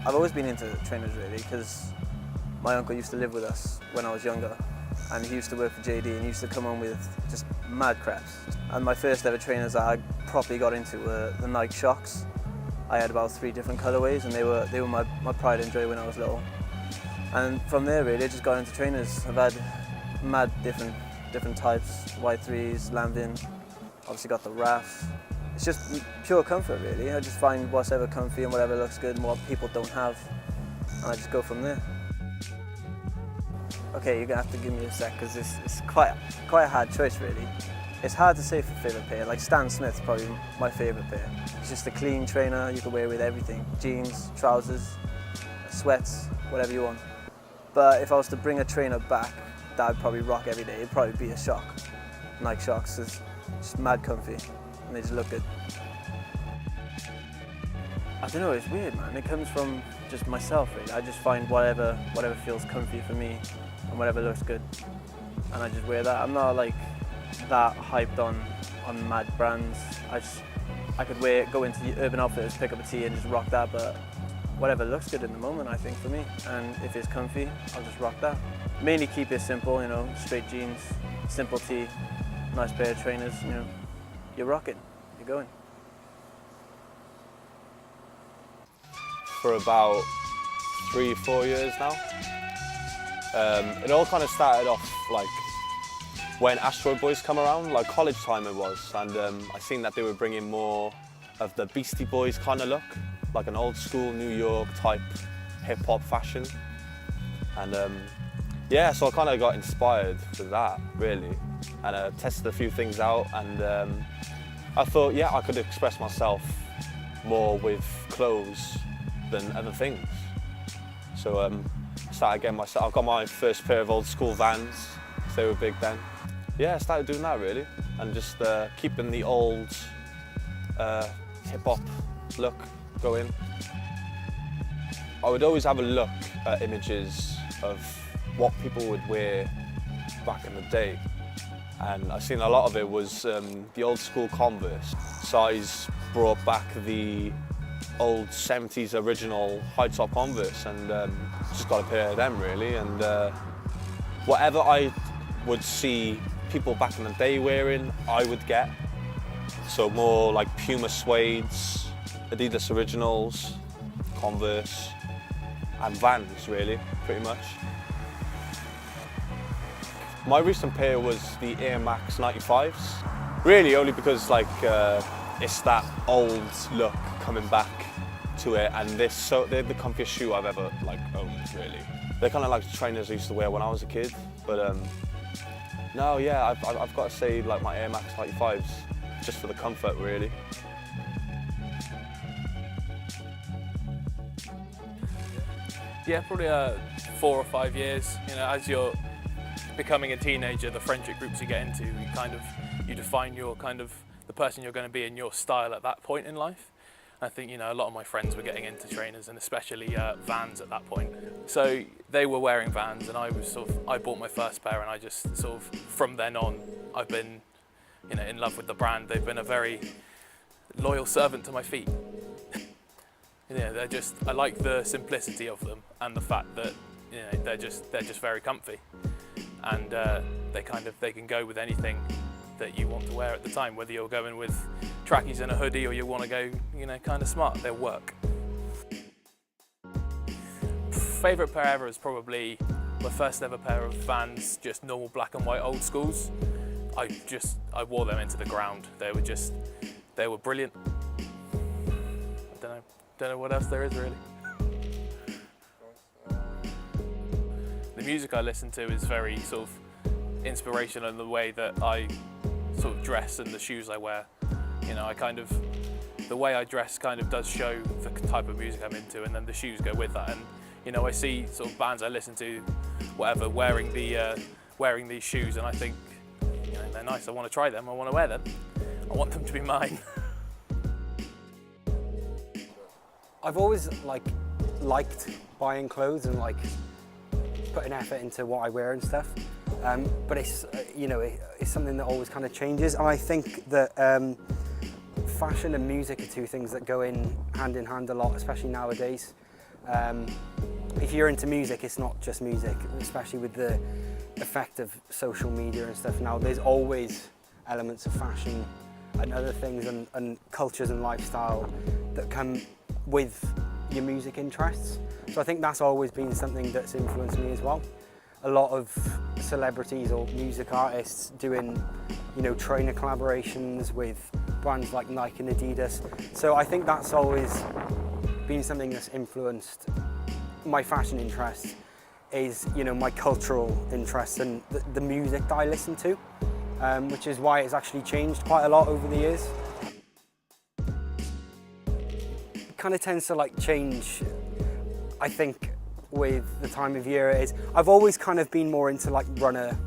I've always been into trainers really because my uncle used to live with us when I was younger, and he used to work for JD and he used to come on with just mad craps. And my first ever trainers that I properly got into were the Nike Shox. I had about 3 different colourways and they were my pride and joy when I was little. And from there really I just got into trainers. I've had mad different types, Y3s, Lanvin, obviously got the Rafts. It's just pure comfort really. I just find whatever comfy and whatever looks good and what people don't have, and I just go from there. Okay, you're gonna have to give me a sec because it's quite a hard choice really. It's hard to say for favourite pair. Like Stan Smith's probably my favourite pair. It's just a clean trainer you can wear with everything. Jeans, trousers, sweats, whatever you want. But if I was to bring a trainer back that I'd probably rock every day, it'd probably be a Shox. Nike Shox. It's just mad comfy and they just look good. I don't know, it's weird man. It comes from just myself really. I just find whatever feels comfy for me and whatever looks good, and I just wear that. I'm not like that hyped on mad brands. I could go into the Urban Outfitters, pick up a tee and just rock that, but whatever looks good in the moment I think for me, and if it's comfy I'll just rock that. Mainly keep it simple, you know, straight jeans, simple tee, nice pair of trainers, you know, you're rocking, you're going. For about 3-4 years now. It all kind of started off like when Asteroid Boys come around, like college time it was, and I seen that they were bringing more of the Beastie Boys kind of look, like an old school New York type hip hop fashion, and yeah, so I kind of got inspired with that really, and tested a few things out, and I thought, yeah, I could express myself more with clothes than other things. So started getting myself, I got my first pair of old school Vans, because they were big then. Yeah, I started doing that really, and just keeping the old hip hop look going. I would always have a look at images of what people would wear back in the day, and I seen a lot of it was the old school Converse. Size brought back the old 70s original high top Converse, and just got a pair of them really, and whatever I would see people back in the day wearing, I would get. So more like Puma suedes, Adidas originals, Converse, and Vans really, pretty much. My recent pair was the Air Max 95s, really only because like it's that old look coming back to it, and they're the comfiest shoe I've ever like owned really. They're kind of like the trainers I used to wear when I was a kid, but no, yeah, I've got to say like my Air Max 95s, just for the comfort really. Yeah, probably 4 or 5 years. You know, as you're becoming a teenager, the friendship groups you get into, you define your kind of the person you're going to be in your style at that point in life. I think, you know, a lot of my friends were getting into trainers, and especially Vans at that point. So they were wearing Vans, and I bought my first pair, and I just sort of from then on I've been, you know, in love with the brand. They've been a very loyal servant to my feet. You know, I like the simplicity of them and the fact that, you know, they're just very comfy, and they can go with anything that you want to wear at the time, whether you're going with trackies and a hoodie or you want to go, you know, kind of smart. They'll work. Favourite pair ever is probably my first ever pair of Vans, just normal black and white old schools. I wore them into the ground. They were brilliant. I don't know what else there is really. The music I listen to is very sort of inspirational in the way that I sort of dress and the shoes I wear. You know, the way I dress kind of does show the type of music I'm into, and then the shoes go with that. And you know, I see sort of bands I listen to, whatever, wearing these shoes, and I think, you know, they're nice. I want to try them. I want to wear them. I want them to be mine. I've always liked buying clothes and like putting effort into what I wear and stuff. But it's you know, it's something that always kind of changes, and I think that fashion and music are two things that go in hand a lot, especially nowadays. If you're into music, it's not just music, especially with the effect of social media and stuff now. There's always elements of fashion and other things and cultures and lifestyle that come with your music interests. So I think that's always been something that's influenced me as well. A lot of celebrities or music artists doing, you know, trainer collaborations with brands like Nike and Adidas. So I think that's always been something that's influenced my fashion interests, is, you know, my cultural interests and the music that I listen to, which is why it's actually changed quite a lot over the years. It kind of tends to like change, I think, with the time of year it is. I've always kind of been more into like runner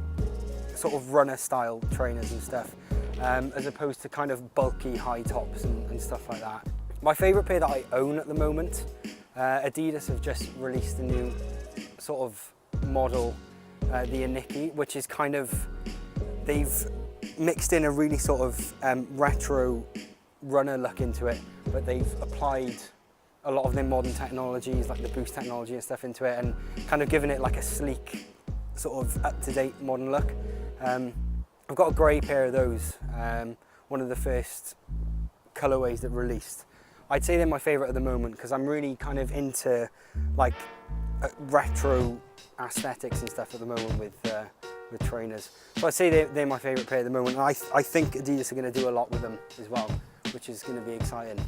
style trainers and stuff, as opposed to kind of bulky high tops and stuff like that. My favourite pair that I own at the moment, Adidas have just released a new sort of model, the Aniki, which is kind of, they've mixed in a really sort of retro runner look into it, but they've applied a lot of their modern technologies, like the Boost technology and stuff, into it, and kind of given it like a sleek, sort of up-to-date modern look. I've got a grey pair of those, one of the first colourways that released. I'd say they're my favourite at the moment because I'm really kind of into like retro aesthetics and stuff at the moment with trainers. So I'd say they're my favourite pair at the moment. And I think Adidas are going to do a lot with them as well, which is going to be exciting.